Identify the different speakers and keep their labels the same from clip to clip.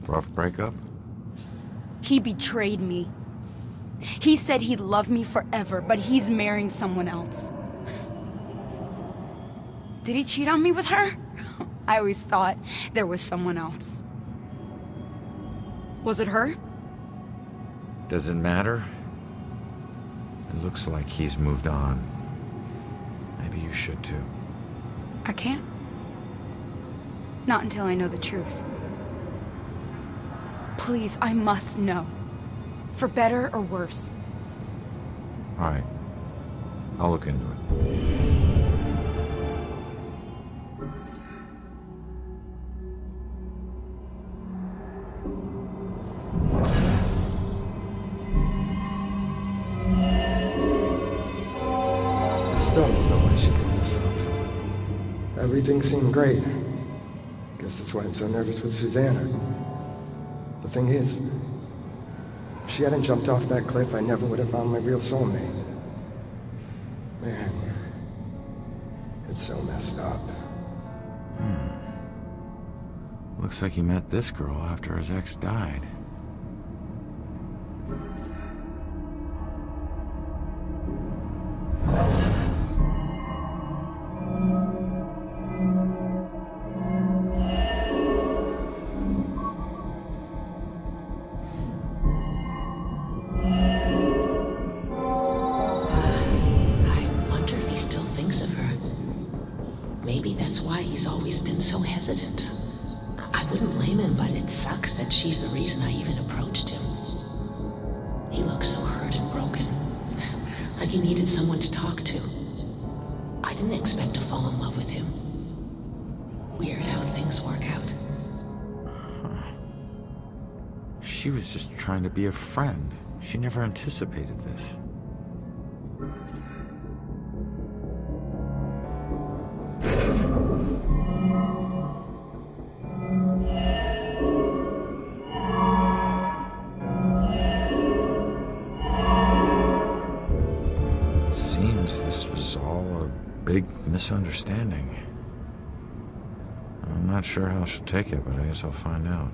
Speaker 1: Rough breakup?
Speaker 2: He betrayed me. He said he'd love me forever, but he's marrying someone else. Did he cheat on me with her? I always thought there was someone else. Was it her?
Speaker 1: Does it matter? It looks like he's moved on. Maybe you should too.
Speaker 2: I can't. Not until I know the truth. Please, I must know. For better or worse.
Speaker 1: All right. I'll look into it.
Speaker 3: I still don't know why she killed herself. Everything seemed great. Guess that's why I'm so nervous with Susanna. The thing is, if she hadn't jumped off that cliff, I never would have found my real soulmate. Man, it's so messed up.
Speaker 1: Looks like he met this girl after his ex died.
Speaker 4: Maybe that's why he's always been so hesitant. I wouldn't blame him, but it sucks that she's the reason I even approached him. He looks so hurt and broken, like he needed someone to talk to. I didn't expect to fall in love with him. Weird how things work out.
Speaker 1: She was just trying to be a friend. She never anticipated this. It seems this was all a big misunderstanding. I'm not sure how she'll take it, but I guess I'll find out.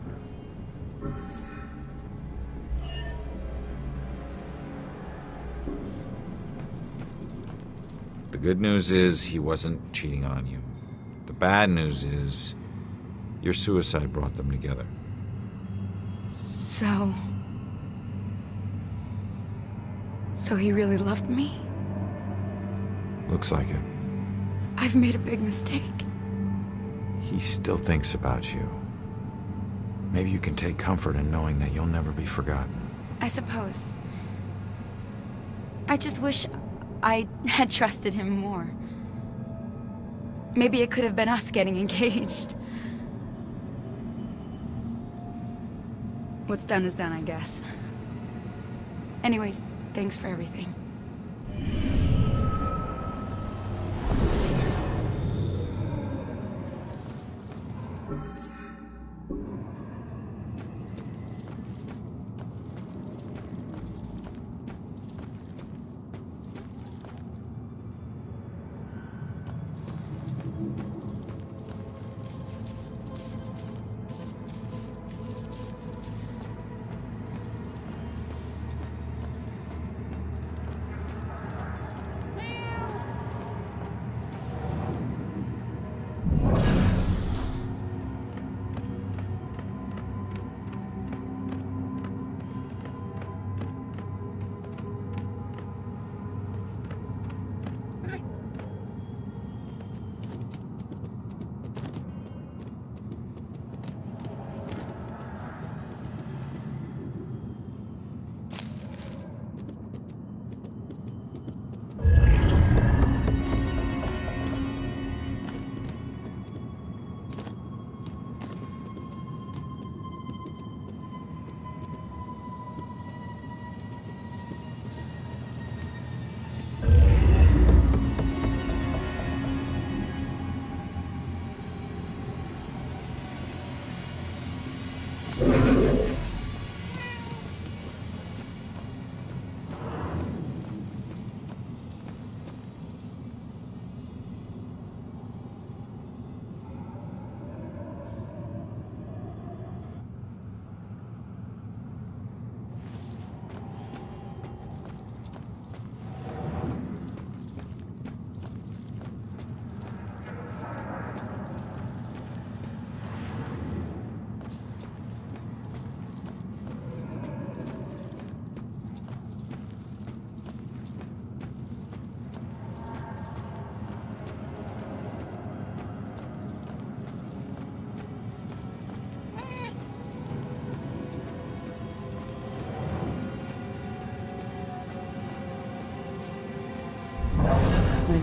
Speaker 1: The good news is he wasn't cheating on you. The bad news is your suicide brought them together.
Speaker 2: So he really loved me?
Speaker 1: Looks like it.
Speaker 2: I've made a big mistake.
Speaker 1: He still thinks about you. Maybe you can take comfort in knowing that you'll never be forgotten.
Speaker 2: I suppose. I just wish I had trusted him more. Maybe it could have been us getting engaged. What's done is done, I guess. Anyways, thanks for everything.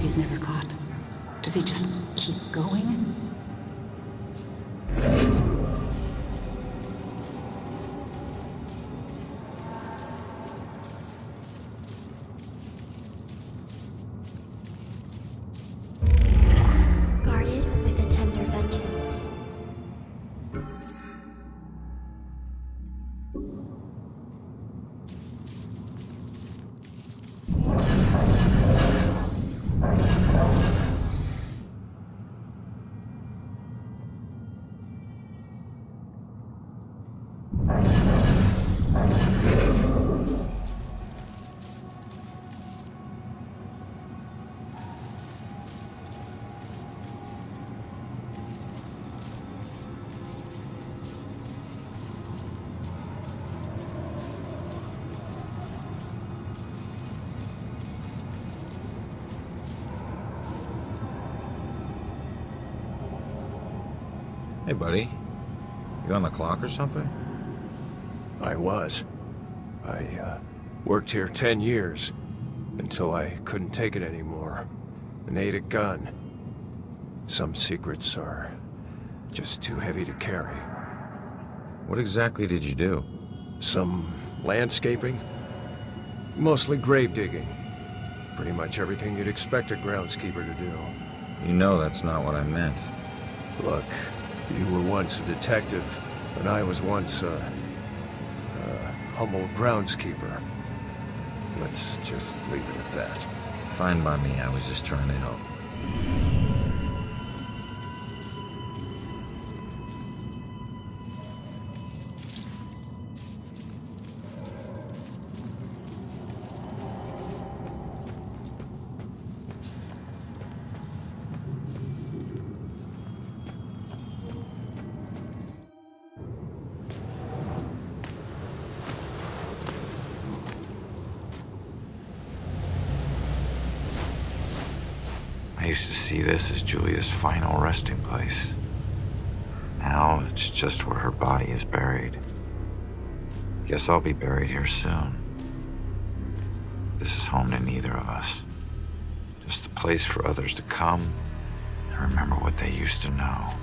Speaker 4: he's never caught? Does he just keep going?
Speaker 5: Guarded with a tender vengeance.
Speaker 1: Hey, buddy. You on the clock or something?
Speaker 6: I was. I worked here 10 years, until I couldn't take it anymore, and ate a gun. Some secrets are just too heavy to carry.
Speaker 1: What exactly did you do?
Speaker 6: Some landscaping, mostly grave digging. Pretty much everything you'd expect a groundskeeper to do.
Speaker 1: You know that's not what I meant.
Speaker 6: Look, you were once a detective, and I was once a humble groundskeeper. Let's just leave it at that.
Speaker 1: Fine by me, I was just trying to help. I used to see this as Julia's final resting place. Now it's just where her body is buried. Guess I'll be buried here soon. This is home to neither of us. Just a place for others to come and remember what they used to know.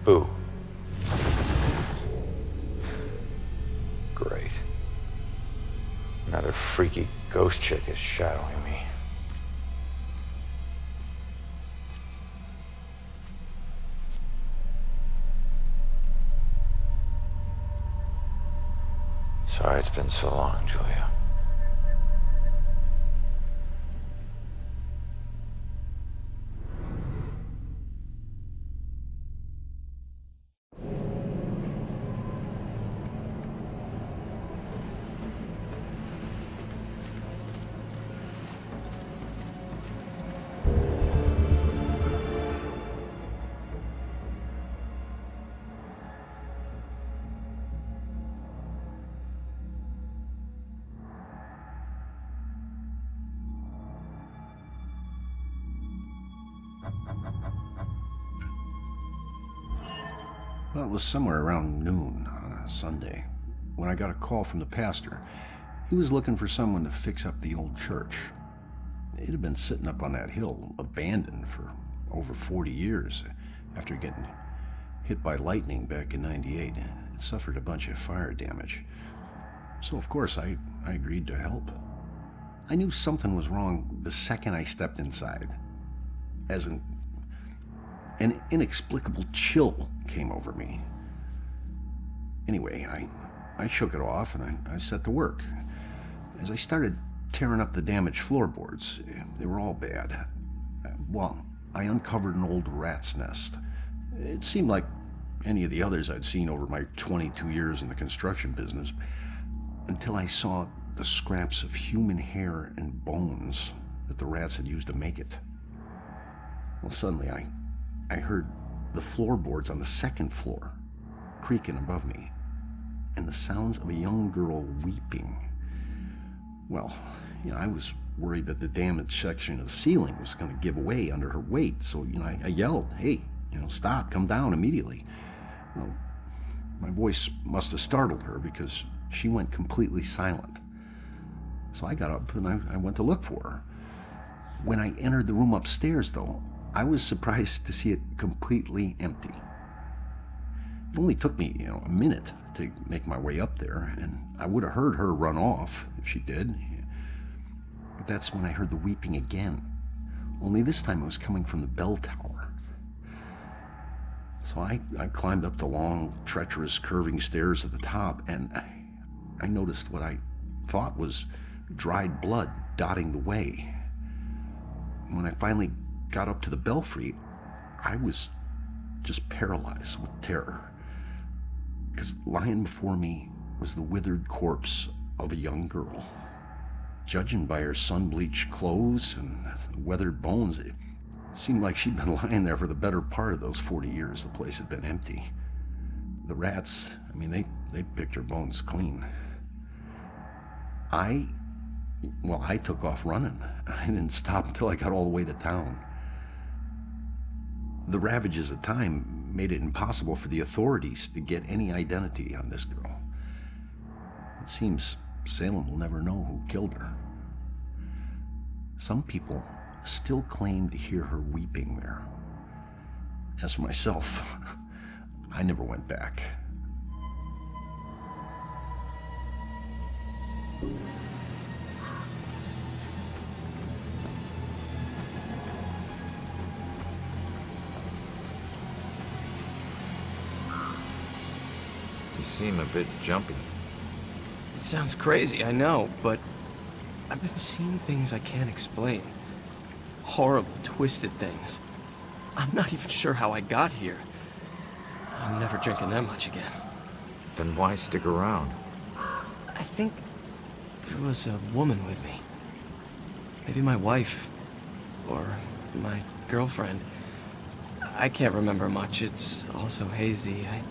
Speaker 1: Who? Great. Another freaky ghost chick is shadowing me. Sorry it's been so long, Julia.
Speaker 7: Well, it was somewhere around noon on a Sunday when I got a call from the pastor. He was looking for someone to fix up the old church. It had been sitting up on that hill, abandoned for over 40 years after getting hit by lightning back in '98. It suffered a bunch of fire damage. So, of course, I agreed to help. I knew something was wrong the second I stepped inside. As an inexplicable chill came over me. Anyway, I shook it off and I set to work. As I started tearing up the damaged floorboards. They were all bad. Well, I uncovered an old rat's nest. It seemed like any of the others I'd seen over my 22 years in the construction business, until I saw the scraps of human hair and bones that the rats had used to make it. Well, suddenly I heard the floorboards on the second floor creaking above me, and the sounds of a young girl weeping. Well, I was worried that the damaged section of the ceiling was going to give way under her weight, so, I yelled, "Hey, stop, come down immediately." Well, my voice must have startled her because she went completely silent. So I got up and I went to look for her. When I entered the room upstairs, though, I was surprised to see it completely empty. It only took me, a minute to make my way up there, and I would have heard her run off if she did. But that's when I heard the weeping again. Only this time it was coming from the bell tower. So I climbed up the long, treacherous, curving stairs at the top, and I noticed what I thought was dried blood dotting the way. When I finally got up to the belfry, I was just paralyzed with terror. Because lying before me was the withered corpse of a young girl. Judging by her sun-bleached clothes and weathered bones, it seemed like she'd been lying there for the better part of those 40 years the place had been empty. The rats, they picked her bones clean. I took off running. I didn't stop until I got all the way to town. The ravages of time made it impossible for the authorities to get any identity on this girl. It seems Salem will never know who killed her. Some people still claim to hear her weeping there. As for myself, I never went back.
Speaker 1: You seem a bit jumpy.
Speaker 8: It sounds crazy, I know, but I've been seeing things I can't explain. Horrible, twisted things. I'm not even sure how I got here. I'm never drinking that much again.
Speaker 1: Then why stick around?
Speaker 8: I think there was a woman with me. Maybe my wife. Or my girlfriend. I can't remember much. It's all so hazy. I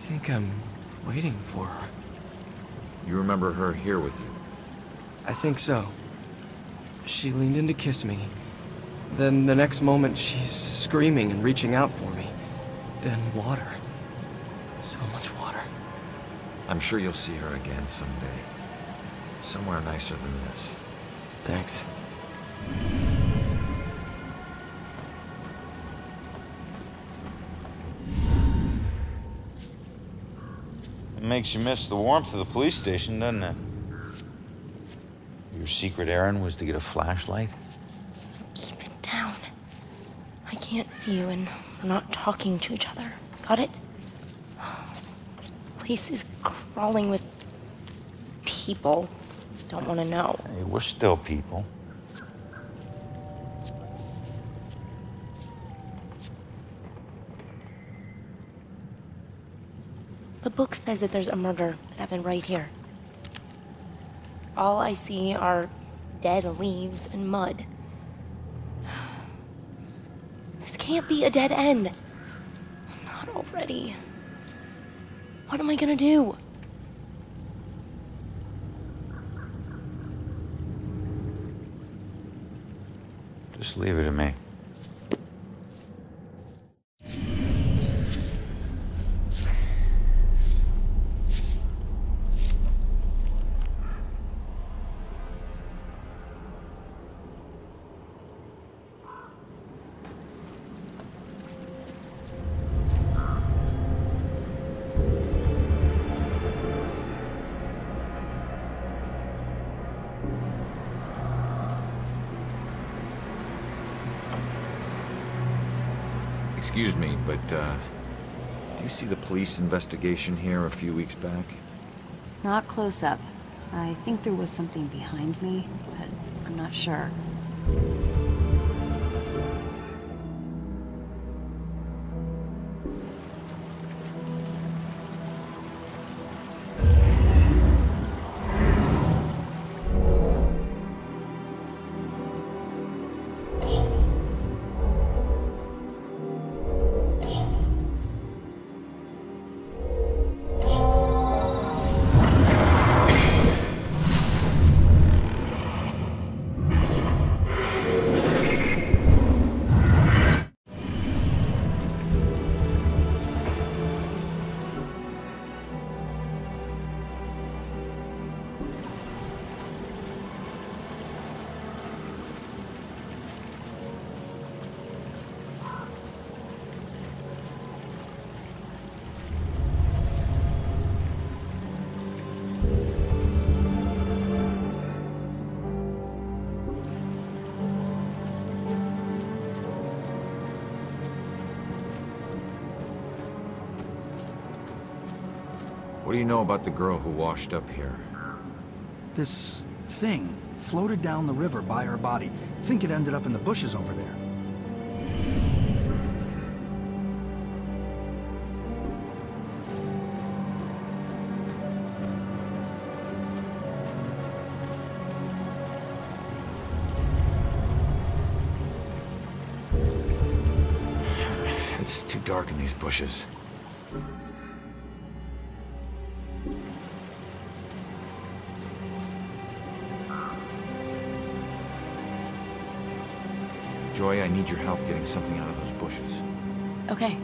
Speaker 8: think I'm waiting for her.
Speaker 1: You remember her here with you?
Speaker 8: I think so. She leaned in to kiss me. Then the next moment, she's screaming and reaching out for me. Then water. So much water.
Speaker 1: I'm sure you'll see her again someday. Somewhere nicer than this.
Speaker 8: Thanks.
Speaker 9: It makes you miss the warmth of the police station, doesn't it? Your secret errand was to get a flashlight?
Speaker 5: Keep it down. I can't see you and we're not talking to each other. Got it? This place is crawling with people. Don't want to know.
Speaker 9: Hey, we're still people.
Speaker 5: The book says that there's a murder that happened right here. All I see are dead leaves and mud. This can't be a dead end. Not already. What am I gonna do?
Speaker 9: Just leave it to me.
Speaker 1: Excuse me, but, do you see the police investigation here a few weeks back?
Speaker 2: Not close up. I think there was something behind me, but I'm not sure.
Speaker 10: What do you know about the girl who washed up here?
Speaker 11: This thing floated down the river by her body. Think it ended up in the bushes over there.
Speaker 10: It's too dark in these bushes. Joy, I need your help getting something out of those bushes.
Speaker 2: Okay.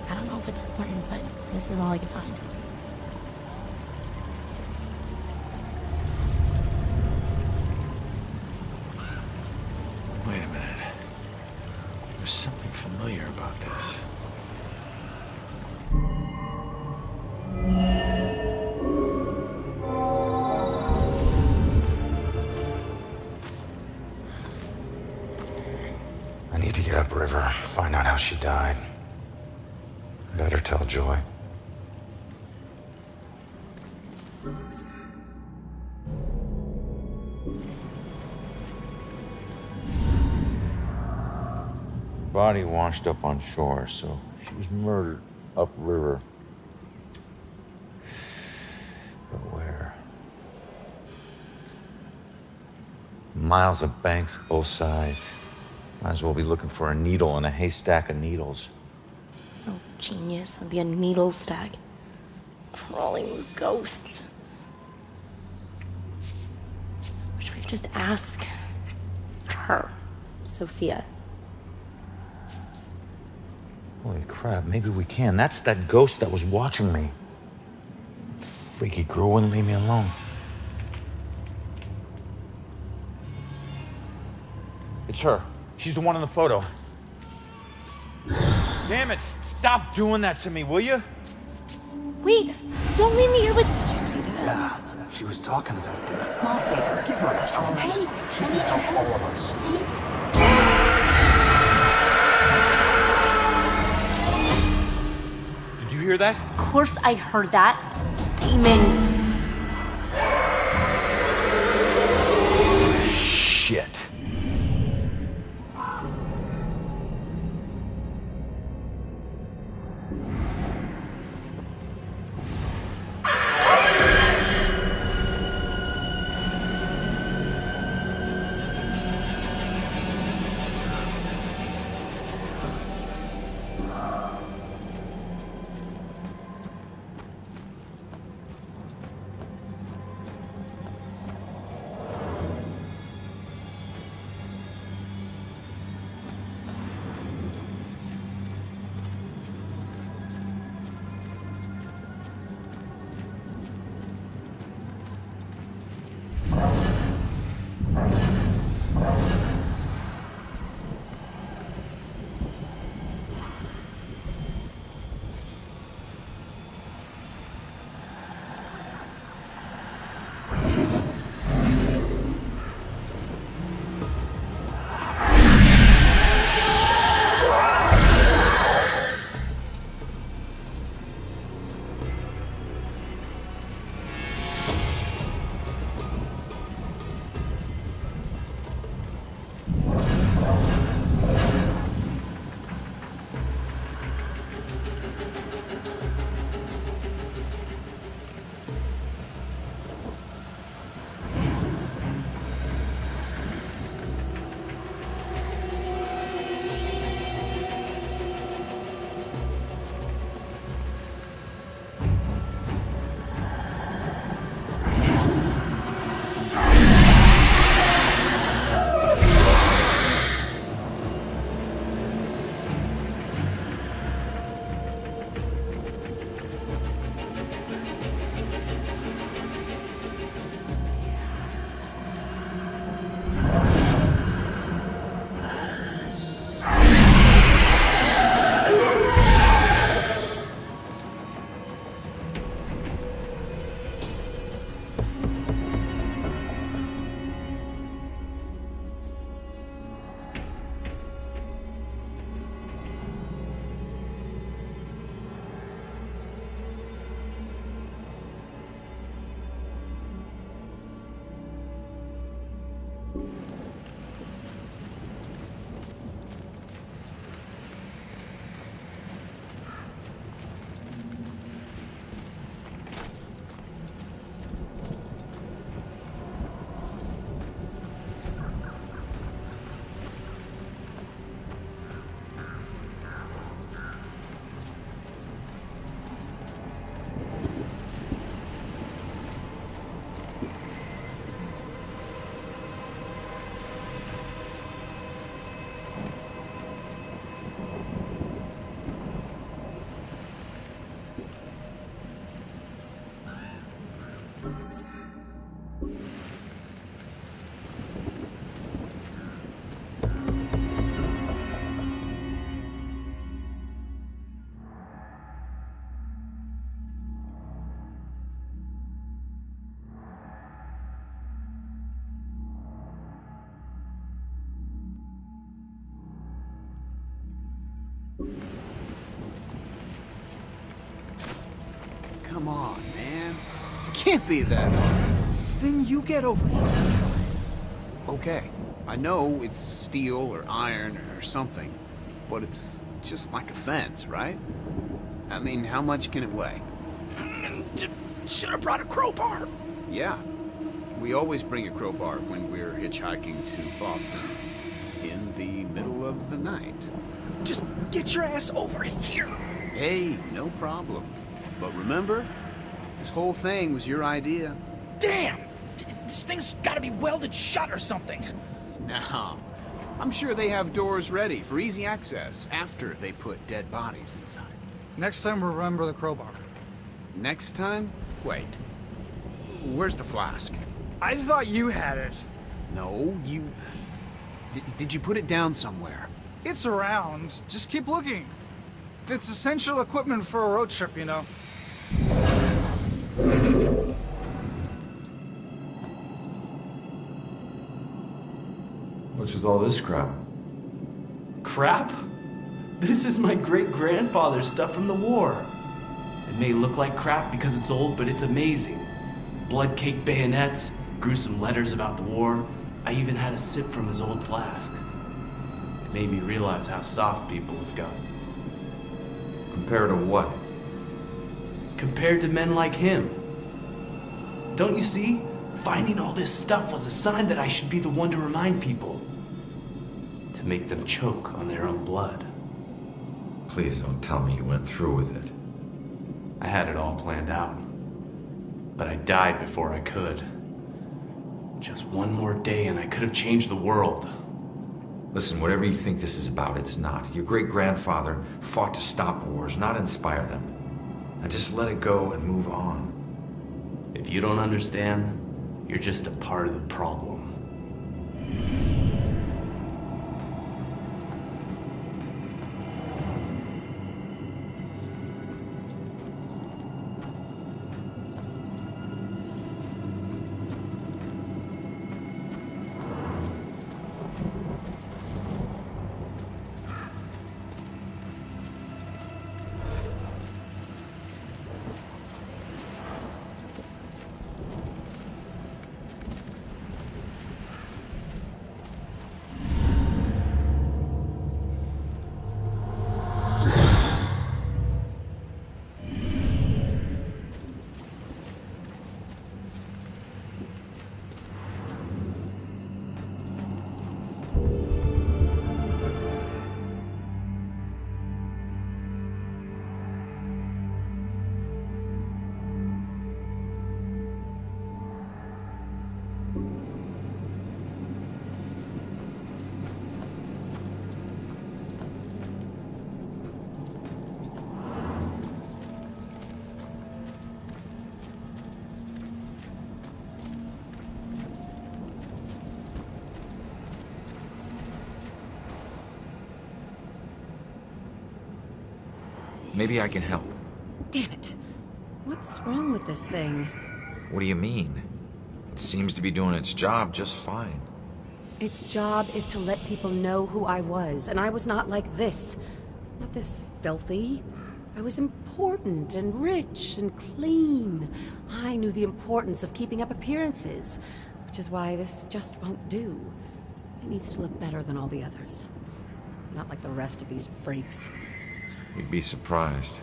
Speaker 5: I don't know if it's important, but this is all I can find.
Speaker 10: Wait a minute. There's something familiar about this.
Speaker 1: I need to get upriver, find out how she died. Better tell Joy.
Speaker 9: Body washed up on shore, so she was murdered upriver. But where? Miles of banks both sides. Might as well be looking for a needle in a haystack of needles.
Speaker 5: Oh, genius. It'd be a needle stack. Crawling with ghosts. Wish we could just ask her, Sophia.
Speaker 9: Holy crap, maybe we can. That's that ghost that was watching me. Freaky girl wouldn't leave me alone. It's her. She's the one in the photo. Damn it, stop doing that to me, will you?
Speaker 5: Wait, don't leave me here with...
Speaker 12: Did you see that?
Speaker 11: Yeah, she was talking to that dead.
Speaker 12: A small favor.
Speaker 11: Give her a chance. She can help all of us.
Speaker 12: Please?
Speaker 9: Did you hear that?
Speaker 5: Of course I heard that. Demons.
Speaker 10: Shit.
Speaker 12: Come on, man. It can't be that hard.
Speaker 11: Then you get over it.
Speaker 12: Okay, I know it's steel or iron or something, but it's just like a fence, right? I mean, how much can it weigh?
Speaker 11: Should have brought a crowbar.
Speaker 12: Yeah, we always bring a crowbar when we're hitchhiking to Boston in the middle of the night.
Speaker 11: Just get your ass over here.
Speaker 12: Hey, no problem. But remember, this whole thing was your idea.
Speaker 11: Damn! This thing's gotta be welded shut or something.
Speaker 12: Now, I'm sure they have doors ready for easy access after they put dead bodies inside.
Speaker 11: Next time, remember the crowbar.
Speaker 12: Next time? Wait. Where's the flask?
Speaker 11: I thought you had it.
Speaker 12: No, you... Did you put it down somewhere?
Speaker 11: It's around. Just keep looking. It's essential equipment for a road trip, you know.
Speaker 10: What's with all this crap?
Speaker 8: Crap? This is my great-grandfather's stuff from the war. It may look like crap because it's old, but it's amazing. Blood-caked bayonets, gruesome letters about the war. I even had a sip from his old flask. It made me realize how soft people have gotten.
Speaker 10: Compared to what?
Speaker 8: Compared to men like him. Don't you see? Finding all this stuff was a sign that I should be the one to remind people. To make them choke on their own blood.
Speaker 10: Please don't tell me you went through with it.
Speaker 8: I had it all planned out. But I died before I could. Just one more day and I could have changed the world.
Speaker 10: Listen, whatever you think this is about, it's not. Your great-grandfather fought to stop wars, not inspire them. Now just let it go and move on.
Speaker 8: If you don't understand, you're just a part of the problem.
Speaker 10: Maybe I can help.
Speaker 13: Damn it. What's wrong with this thing?
Speaker 10: What do you mean? It seems to be doing its job just fine.
Speaker 13: Its job is to let people know who I was, and I was not like this. Not this filthy. I was important and rich and clean. I knew the importance of keeping up appearances, which is why this just won't do. It needs to look better than all the others. Not like the rest of these freaks.
Speaker 10: You'd be surprised.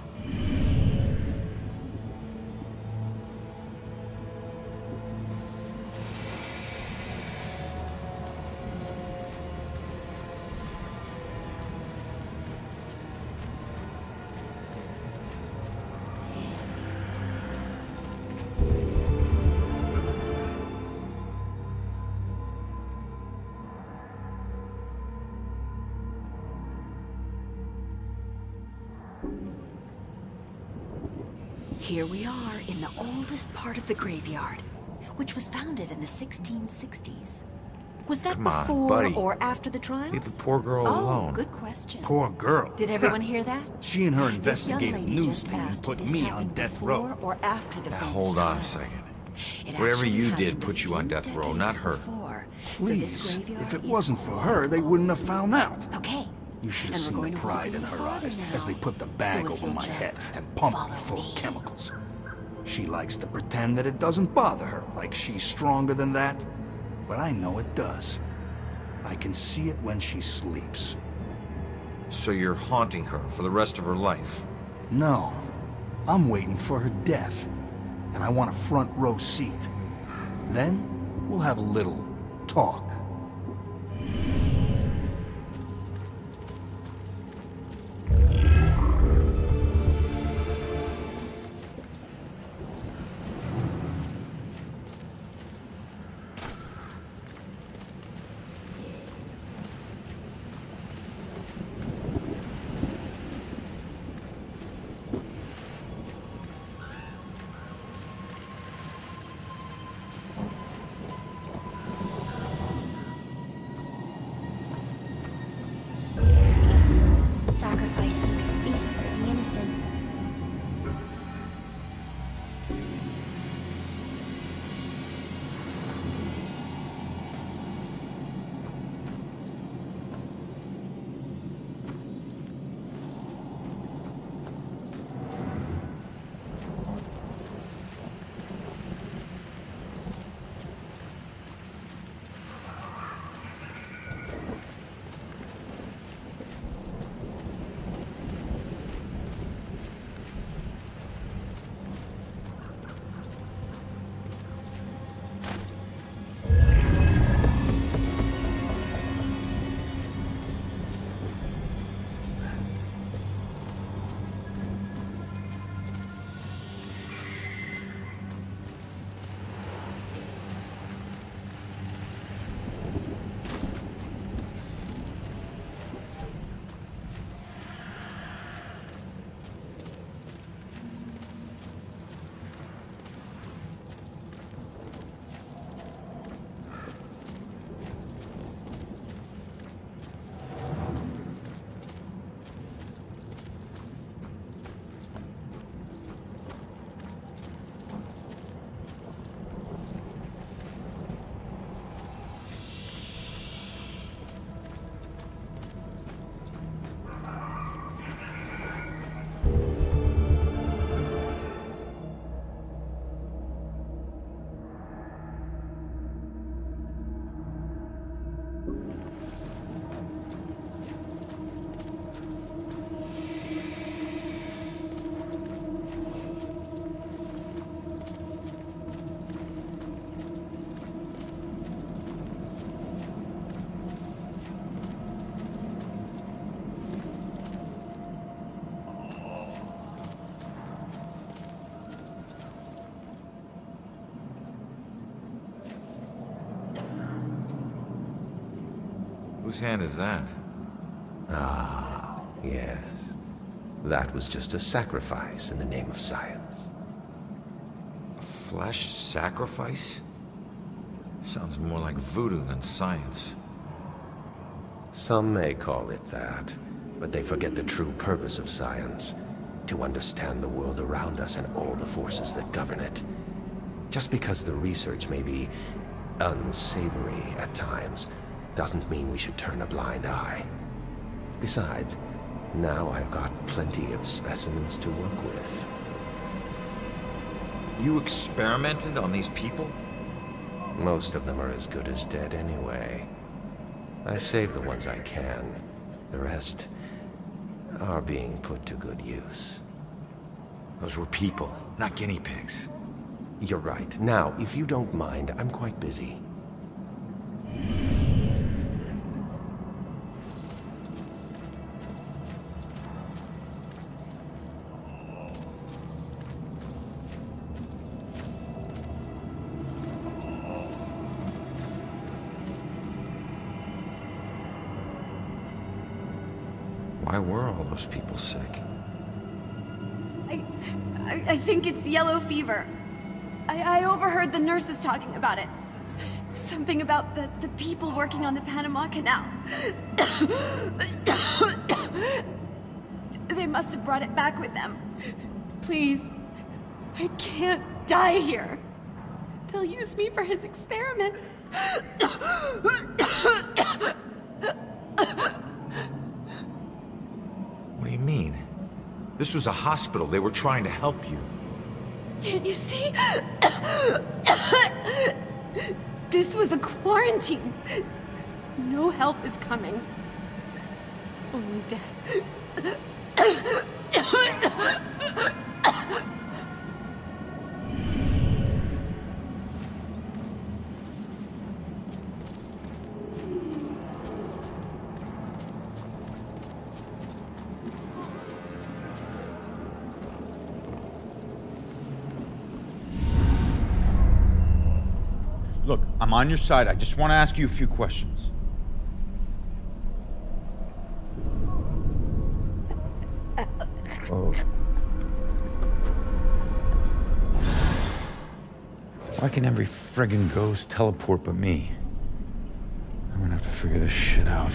Speaker 14: Here we are in the oldest part of the graveyard, which was founded in the 1660s. Was that
Speaker 10: Come on,
Speaker 14: before
Speaker 10: buddy.
Speaker 14: or after the trials?
Speaker 10: Leave the poor girl alone.
Speaker 14: Oh, good question.
Speaker 15: Poor girl.
Speaker 14: Did everyone hear that?
Speaker 15: She and her
Speaker 14: This young
Speaker 15: investigative
Speaker 14: lady
Speaker 15: news
Speaker 14: just
Speaker 15: team
Speaker 14: asked
Speaker 15: put
Speaker 14: if this
Speaker 15: me on
Speaker 14: happened
Speaker 15: death
Speaker 14: before
Speaker 15: row.
Speaker 14: or after the
Speaker 10: Now
Speaker 14: famous
Speaker 10: hold on a
Speaker 14: trials.
Speaker 10: second.
Speaker 14: It
Speaker 10: Whatever
Speaker 14: actually
Speaker 10: you
Speaker 14: happened
Speaker 10: did
Speaker 14: a
Speaker 10: put you on
Speaker 14: few
Speaker 10: death row,
Speaker 14: decades
Speaker 10: not her.
Speaker 14: before. So this
Speaker 15: Please,
Speaker 14: graveyard
Speaker 15: if it
Speaker 14: is
Speaker 15: wasn't for her, they wouldn't have found out.
Speaker 14: Okay.
Speaker 15: You should
Speaker 14: And
Speaker 15: have
Speaker 14: we're
Speaker 15: seen
Speaker 14: going
Speaker 15: the
Speaker 14: to walk
Speaker 15: pride in
Speaker 14: even
Speaker 15: her
Speaker 14: farther
Speaker 15: eyes
Speaker 14: now.
Speaker 15: as they put the
Speaker 14: So
Speaker 15: bag
Speaker 14: if
Speaker 15: over
Speaker 14: you'll
Speaker 15: my head
Speaker 14: just
Speaker 15: and pumped me
Speaker 14: follow
Speaker 15: full of
Speaker 14: me.
Speaker 15: chemicals.
Speaker 11: She likes to pretend that it doesn't bother her, like she's stronger than that. But I know it does. I can see it when she sleeps.
Speaker 10: So you're haunting her for the rest of her life?
Speaker 11: No. I'm waiting for her death. And I want a front row seat. Then, we'll have a little talk.
Speaker 14: Sacrifice makes a feast for the innocent.
Speaker 10: Whose hand is that?
Speaker 16: Ah, yes. That was just a sacrifice in the name of science.
Speaker 10: A flesh sacrifice? Sounds more like voodoo than science.
Speaker 16: Some may call it that, but they forget the true purpose of science. To understand the world around us and all the forces that govern it. Just because the research may be unsavory at times, doesn't mean we should turn a blind eye. Besides, now I've got plenty of specimens to work with.
Speaker 10: You experimented on these people?
Speaker 16: Most of them are as good as dead anyway. I save the ones I can. The rest are being put to good use.
Speaker 10: Those were people, not guinea pigs.
Speaker 16: You're right. Now, if you don't mind, I'm quite busy.
Speaker 10: Why were all those people sick?
Speaker 2: I think it's yellow fever. I overheard the nurses talking about it. Something about the people working on the Panama Canal. They must have brought it back with them. Please, I can't die here. They'll use me for his experiments.
Speaker 10: What do you mean? This was a hospital. They were trying to help you.
Speaker 2: Can't you see? This was a quarantine. No help is coming. Only death.
Speaker 9: Look, I'm on your side. I just want to ask you a few questions. Oh. Why can every friggin' ghost teleport but me? I'm gonna have to figure this shit out.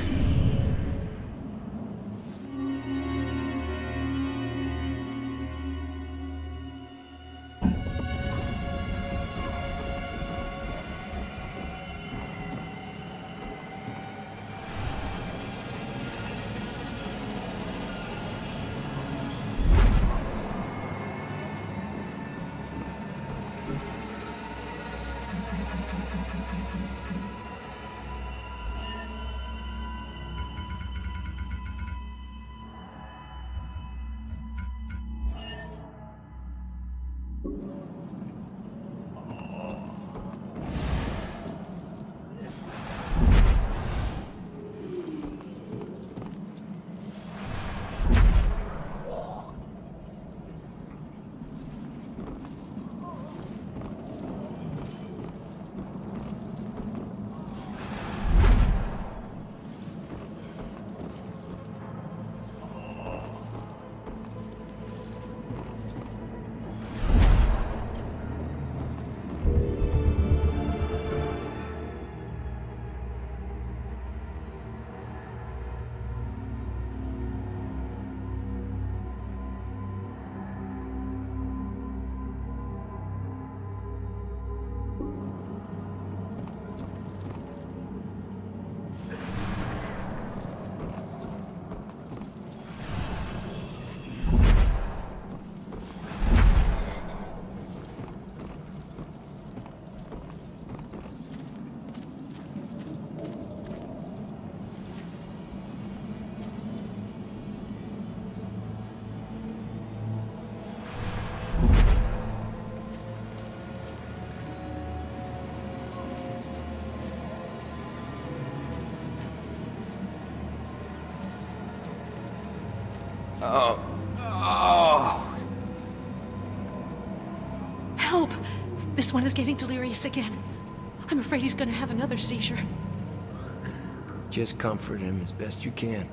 Speaker 4: Help! This one is getting delirious again. I'm afraid he's gonna have another seizure.
Speaker 8: Just comfort him as best you can.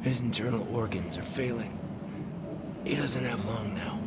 Speaker 8: His internal organs are failing. He doesn't have long now.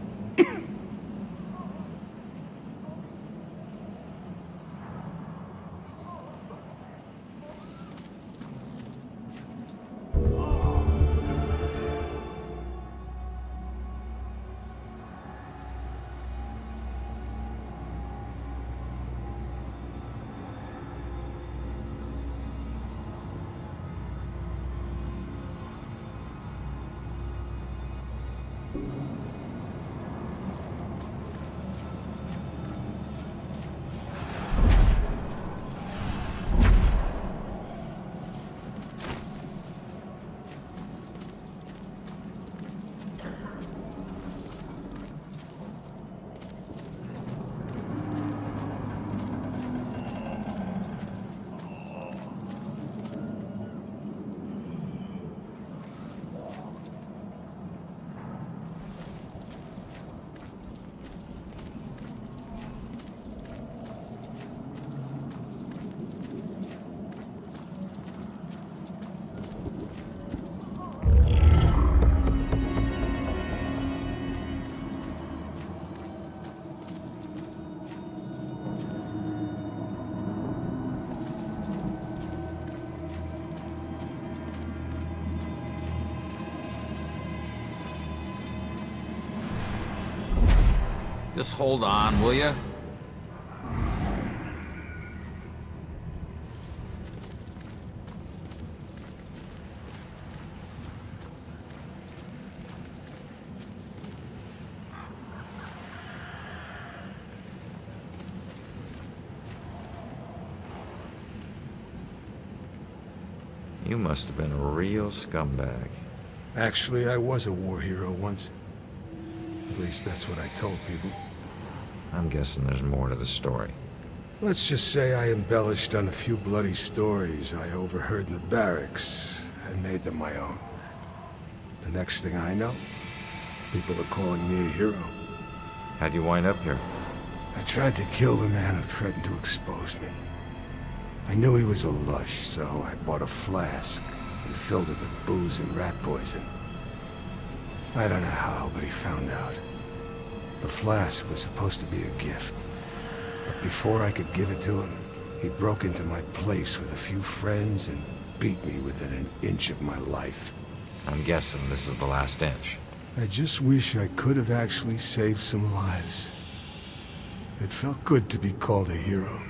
Speaker 9: Just hold on, will you?
Speaker 1: You must have been a real scumbag.
Speaker 6: Actually, I was a war hero once. At least that's what I told people.
Speaker 1: I'm guessing there's more to the story.
Speaker 6: Let's just say I embellished on a few bloody stories I overheard in the barracks and made them my own. The next thing I know, people are calling me a hero.
Speaker 1: How'd you wind up here?
Speaker 6: I tried to kill the man who threatened to expose me. I knew he was a lush, so I bought a flask and filled it with booze and rat poison. I don't know how, but he found out. The flask was supposed to be a gift. But before I could give it to him, he broke into my place with a few friends and beat me within an inch of my life.
Speaker 1: I'm guessing this is the last inch.
Speaker 6: I just wish I could have actually saved some lives. It felt good to be called a hero.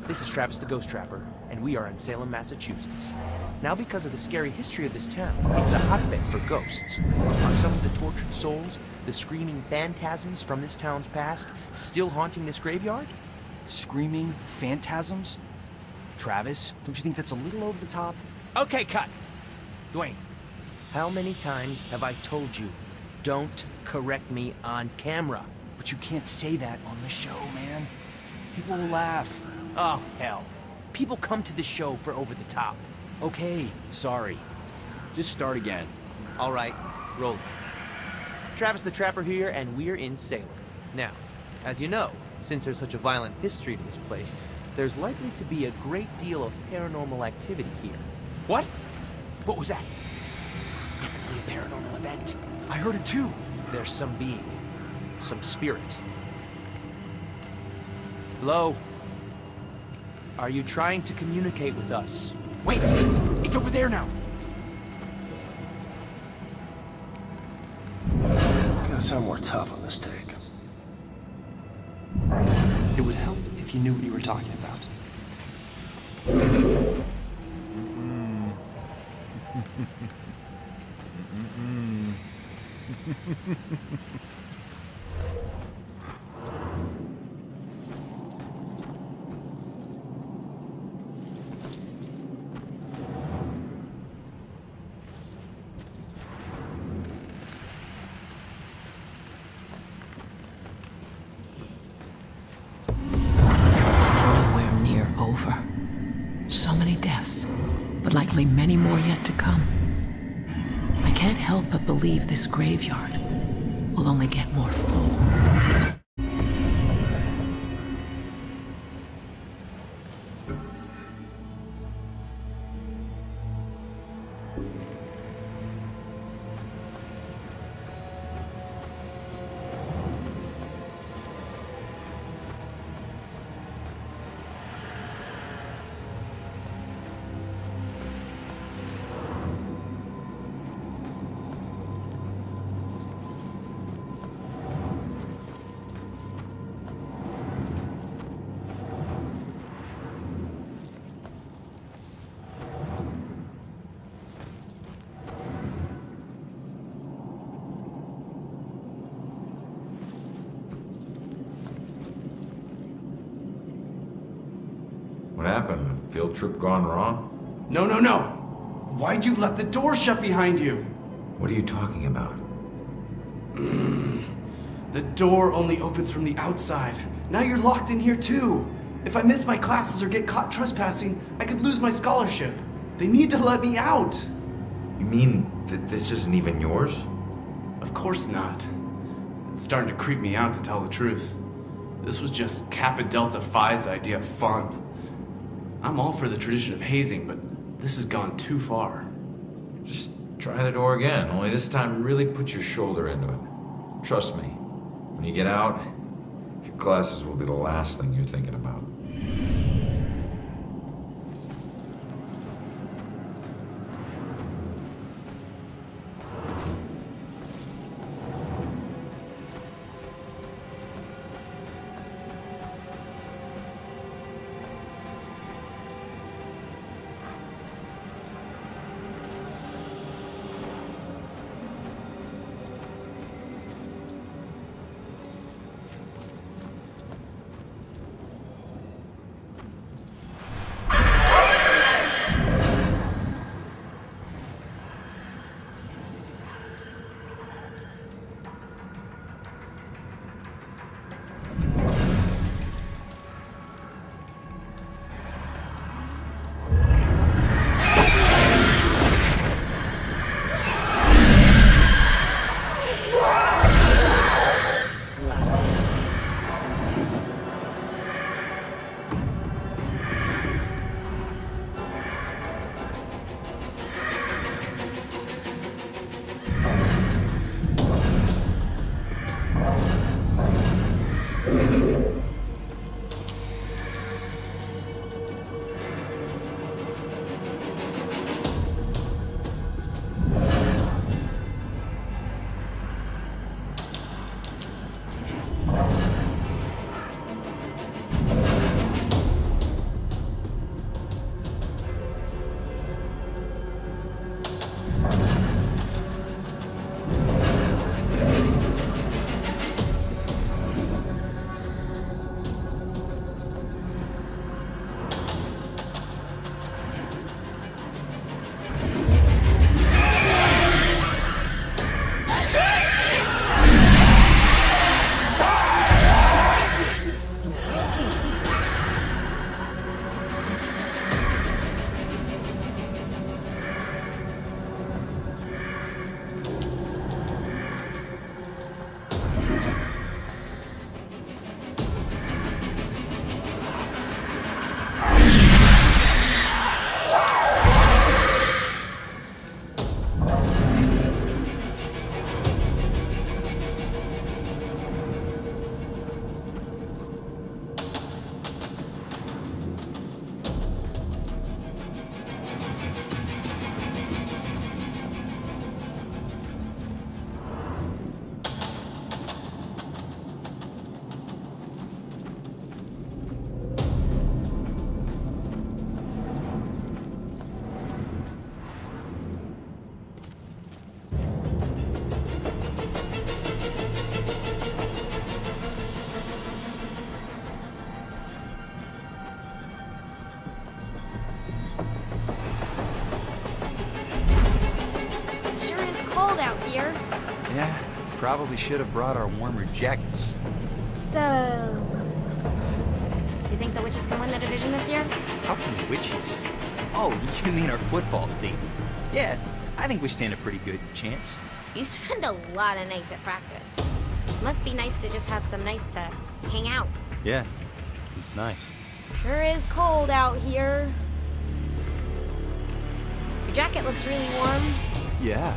Speaker 17: This is Travis the Ghost Trapper, and we are in Salem, Massachusetts. Now, because of the scary history of this town, it's a hotbed for ghosts. Are some of the tortured souls, the screaming phantasms from this town's past, still haunting this graveyard?
Speaker 18: Screaming phantasms? Travis, don't you think that's a little over the top?
Speaker 17: Okay, cut! Dwayne, how many times have I told you, don't correct me on camera?
Speaker 18: But you can't say that on the show, man. People will laugh.
Speaker 17: Oh, hell. People come to the show for over the top.
Speaker 18: Okay, sorry. Just start again.
Speaker 17: All right, roll it. Travis the Trapper here, and we're in Salem. Now, as you know, since there's such a violent history to this place, there's likely to be a great deal of paranormal activity here. What? What was that?
Speaker 18: Definitely a paranormal event. I heard it too.
Speaker 17: There's some being, some spirit. Hello? Are you trying to communicate with us?
Speaker 18: Wait! It's over there now!
Speaker 7: Gotta sound more tough on this take.
Speaker 18: It would help if you knew what you were talking about.
Speaker 4: So many deaths, but likely many more yet to come. I can't help but believe this graveyard will only get more full.
Speaker 1: What happened? Field trip gone wrong?
Speaker 18: No.
Speaker 19: Why'd you let the door shut behind you?
Speaker 10: What are you talking about?
Speaker 19: The door only opens from the outside. Now you're locked in here too. If I miss my classes or get caught trespassing, I could lose my scholarship. They need to let me out.
Speaker 10: You mean that this isn't even yours?
Speaker 19: Of course not. It's starting to creep me out, to tell the truth. This was just Kappa Delta Phi's idea of fun. I'm all for the tradition of hazing, but this has gone too far.
Speaker 10: Just try the door again, only this time really put your shoulder into it. Trust me, when you get out, your classes will be the last thing you're thinking about.
Speaker 12: Probably should have brought our warmer jackets.
Speaker 5: So... you think the witches can win the division this year?
Speaker 12: How can witches? Oh, you mean our football team? Yeah, I think we stand a pretty good chance.
Speaker 5: You spend a lot of nights at practice. Must be nice to just have some nights to hang out.
Speaker 12: Yeah, it's nice.
Speaker 5: Sure is cold out here. Your jacket looks really warm.
Speaker 12: Yeah.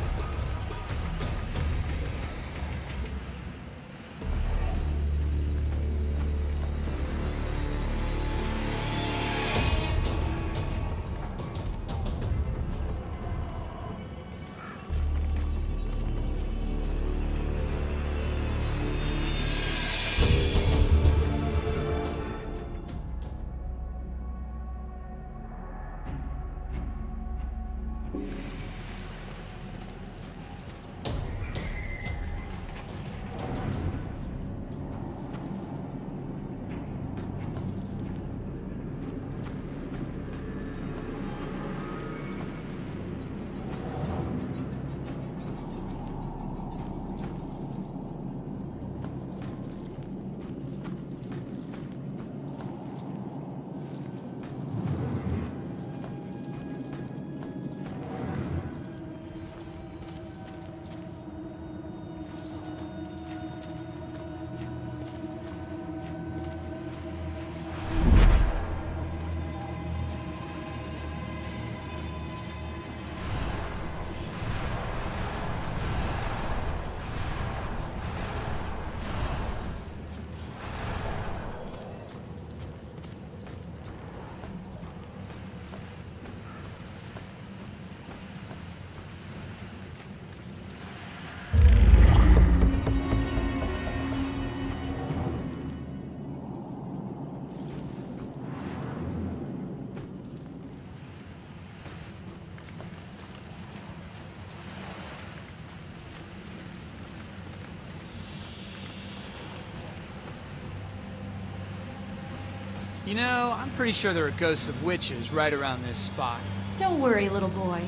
Speaker 20: You know, I'm pretty sure there are ghosts of witches right around this spot.
Speaker 5: Don't worry, little boy.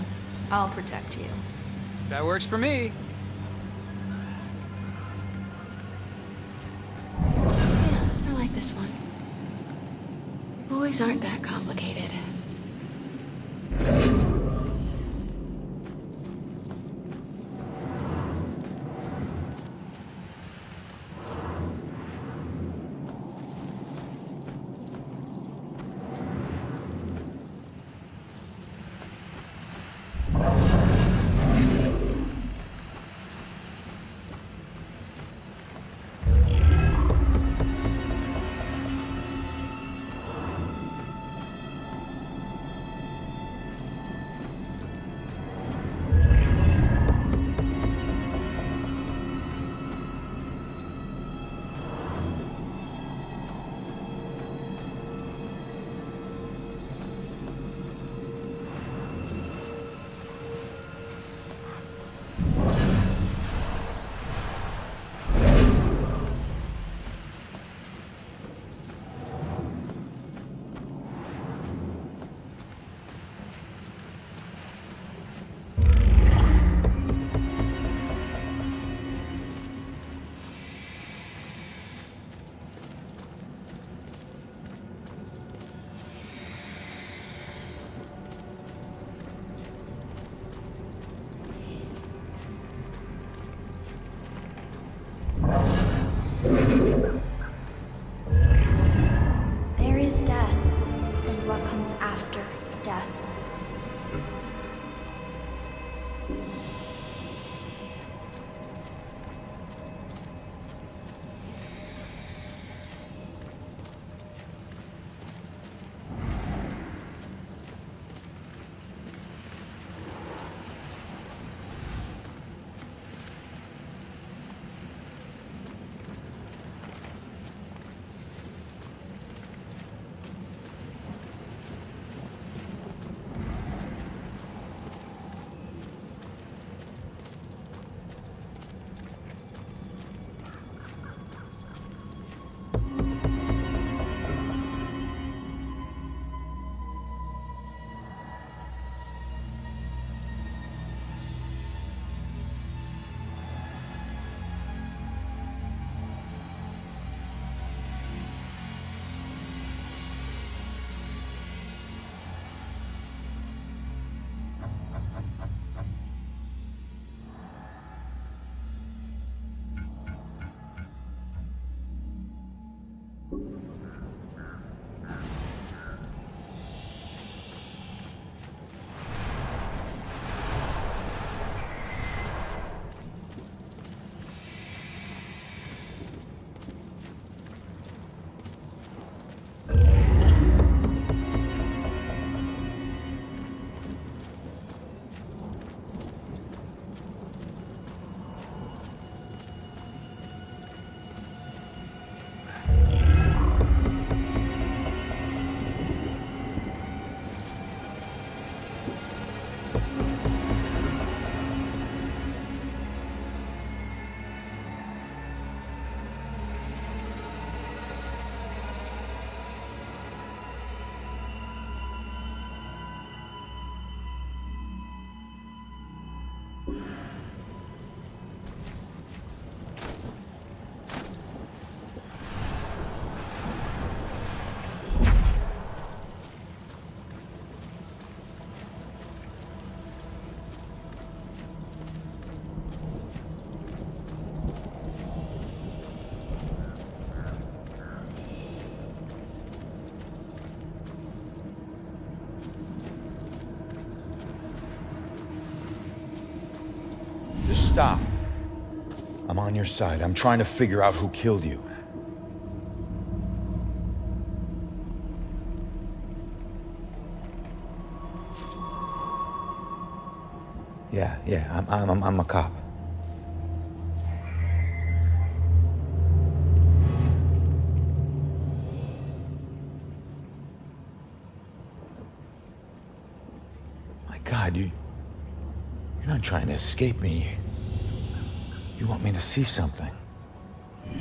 Speaker 5: I'll protect you.
Speaker 20: That works for me.
Speaker 14: Yeah, I like this one. Boys aren't that complicated.
Speaker 5: There is death, and what comes after death.
Speaker 9: Stop. I'm on your side. I'm trying to figure out who killed you. Yeah, I'm a cop. My God, you're not trying to escape me. You want me to see something. I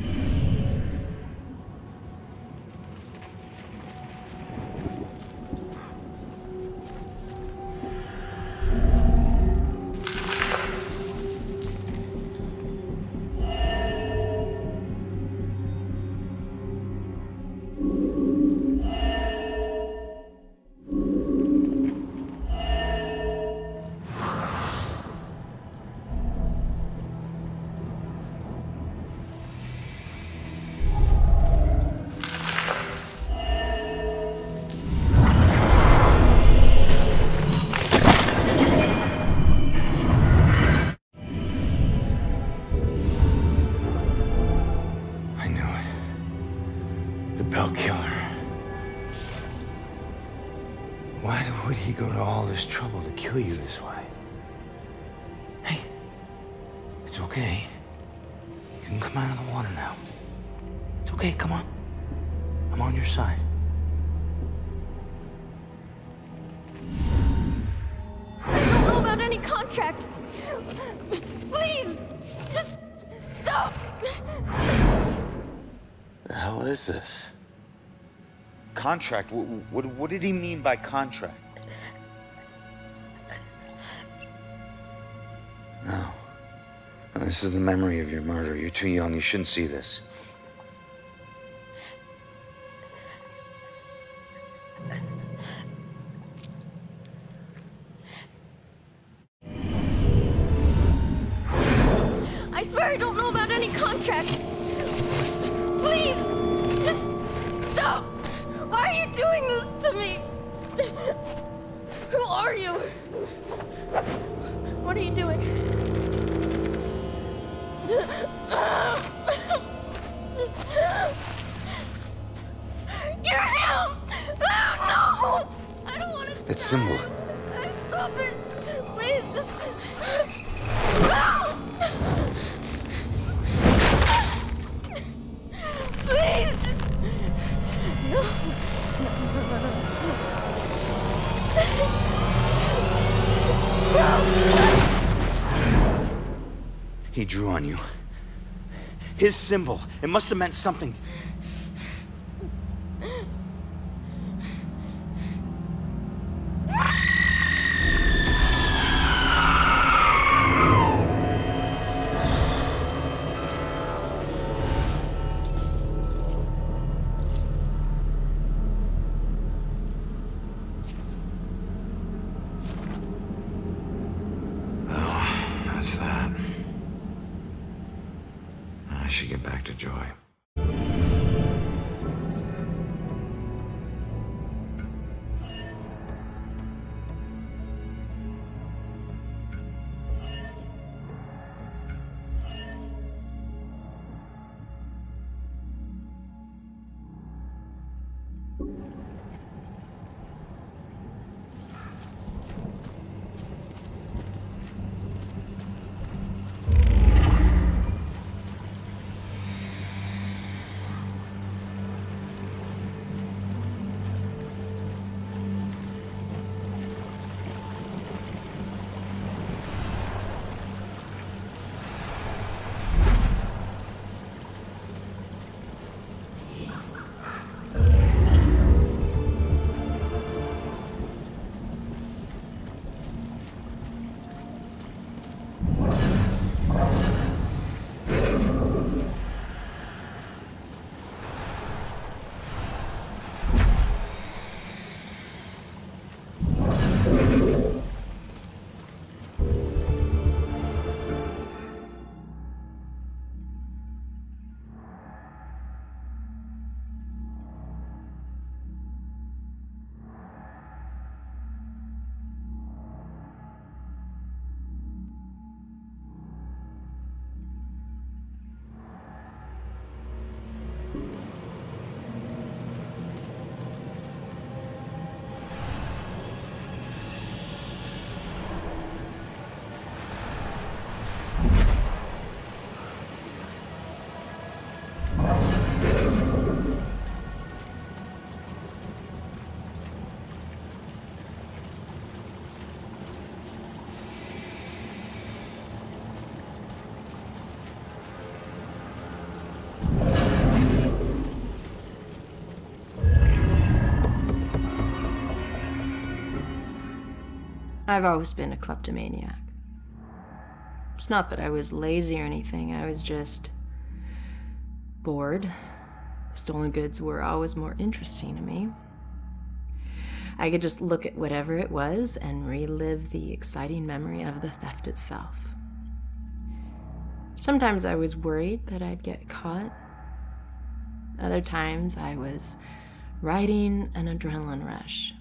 Speaker 9: this trouble to kill you this way. Hey, it's okay. You can come out of the water now. It's okay, come on. I'm on your side.
Speaker 5: I don't know about any contract. Please, just stop.
Speaker 9: The hell is this? Contract? What did he mean by contract? No. No, this is the memory of your murder. You're too young. You shouldn't see this.
Speaker 5: I swear I don't know about any contract. Please, just stop. Why are you doing this to me? Who are you? What are you doing? You're him! Oh, no! I don't want to.
Speaker 9: That symbol.
Speaker 5: Stop it! Please, just. No! Please! No.
Speaker 9: He drew on you. His symbol. It must have meant something.
Speaker 1: That's that. I should get back to Joy.
Speaker 21: I've always been a kleptomaniac. It's not that I was lazy or anything, I was just bored. Stolen goods were always more interesting to me. I could just look at whatever it was and relive the exciting memory of the theft itself. Sometimes I was worried that I'd get caught. Other times I was riding an adrenaline rush.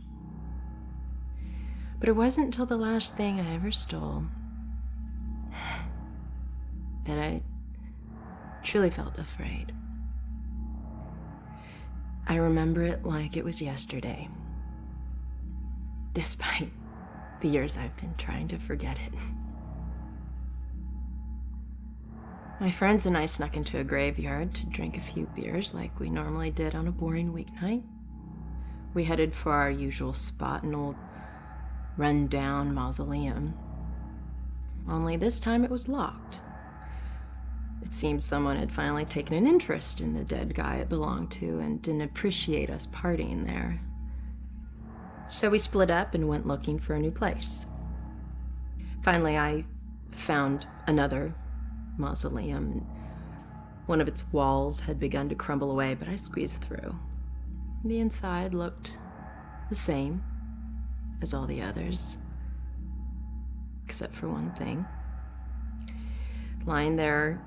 Speaker 21: But it wasn't until the last thing I ever stole that I truly felt afraid. I remember it like it was yesterday. Despite the years I've been trying to forget it. My friends and I snuck into a graveyard to drink a few beers like we normally did on a boring weeknight. We headed for our usual spot, an old run-down mausoleum. Only this time it was locked. It seemed someone had finally taken an interest in the dead guy it belonged to and didn't appreciate us partying there. So we split up and went looking for a new place. Finally, I found another mausoleum, and one of its walls had begun to crumble away, but I squeezed through. The inside looked the same as all the others, except for one thing. Lying there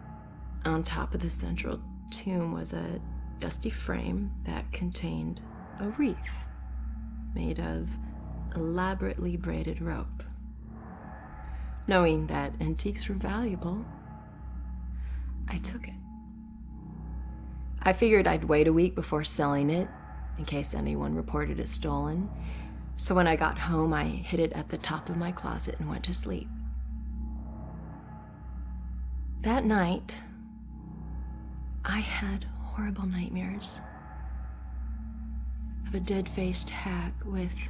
Speaker 21: on top of the central tomb was a dusty frame that contained a wreath made of elaborately braided rope. Knowing that antiques were valuable, I took it. I figured I'd wait a week before selling it, in case anyone reported it stolen. So when I got home, I hid it at the top of my closet and went to sleep. That night, I had horrible nightmares of a dead-faced hag with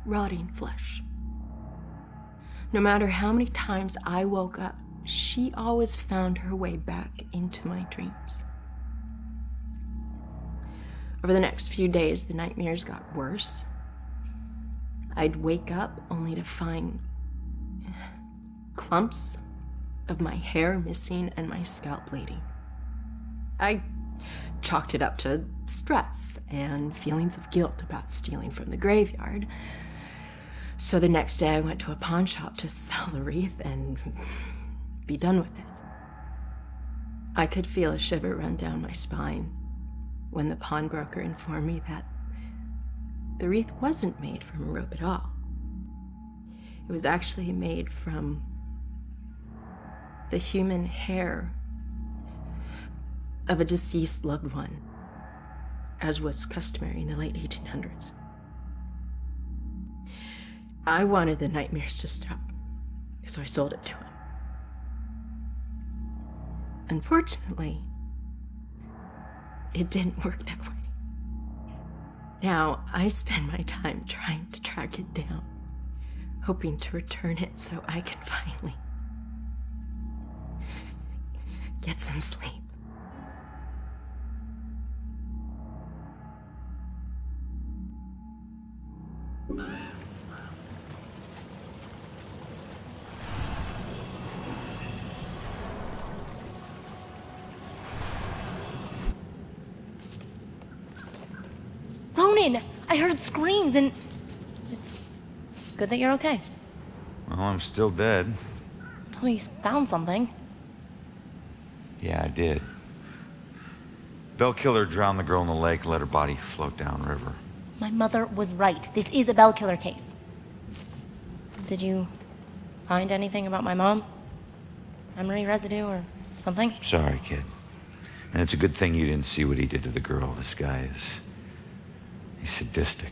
Speaker 21: rotting flesh. No matter how many times I woke up, she always found her way back into my dreams. Over the next few days, the nightmares got worse. I'd wake up only to find clumps of my hair missing and my scalp bleeding. I chalked it up to stress and feelings of guilt about stealing from the graveyard. So the next day I went to a pawn shop to sell the wreath and be done with it. I could feel a shiver run down my spine when the pawnbroker informed me that the wreath wasn't made from a rope at all. It was actually made from the human hair of a deceased loved one, as was customary in the late 1800s. I wanted the nightmares to stop, so I sold it to him. Unfortunately, it didn't work that way. Now, I spend my time trying to track it down, hoping to return it so I can finally get some sleep.
Speaker 5: Ronan, I heard screams and it's good that you're okay.
Speaker 1: Well, I'm still dead.
Speaker 5: Oh, you found something.
Speaker 1: Yeah, I did. Bell killer drowned the girl in the lake and let her body float downriver.
Speaker 5: My mother was right. This is a Bell killer case. Did you find anything about my mom? Memory residue or something?
Speaker 1: Sorry, kid. And it's a good thing you didn't see what he did to the girl. This guy is... he's sadistic.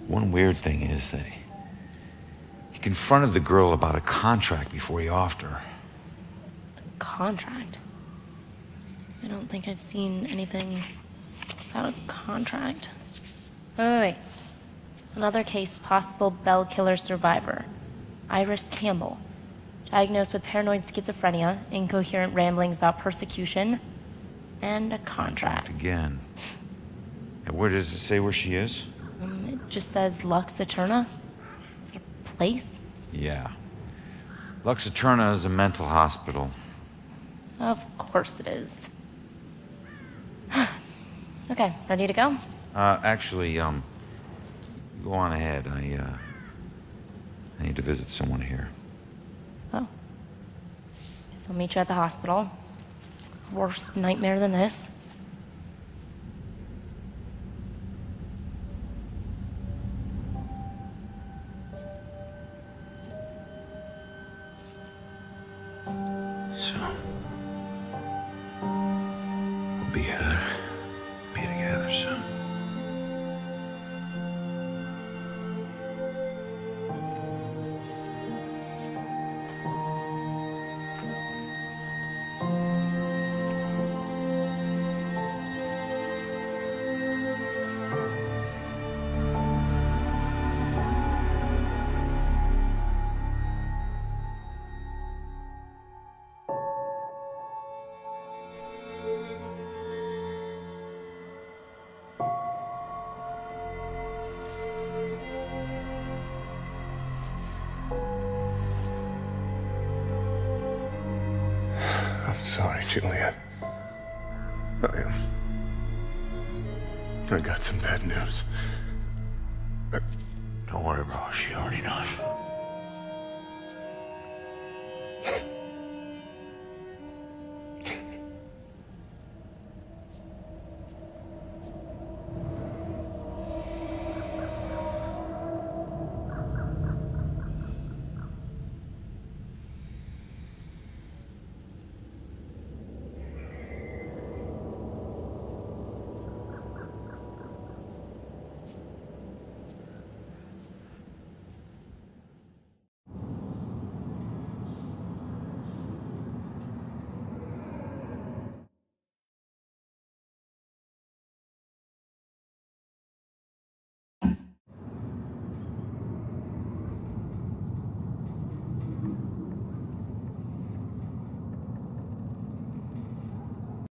Speaker 1: One weird thing is that he confronted the girl about a contract before he offed her.
Speaker 5: Contract? I don't think I've seen anything about a contract. Wait. Another case, possible Bell killer survivor. Iris Campbell. Diagnosed with paranoid schizophrenia, incoherent ramblings about persecution, and a contract.
Speaker 1: Again. And where does it say where she is?
Speaker 5: It just says Lux Eterna. Is it a place?
Speaker 1: Yeah. Lux Eterna is a mental hospital.
Speaker 5: Of course it is. Okay, ready to go?
Speaker 1: Actually, go on ahead. I need to visit someone here.
Speaker 5: Oh. Guess I'll meet you at the hospital. Worse nightmare than this.
Speaker 1: So, we'll be together soon.
Speaker 3: Sorry, Julia. I got some bad news.
Speaker 9: Don't worry, bro. She already knows.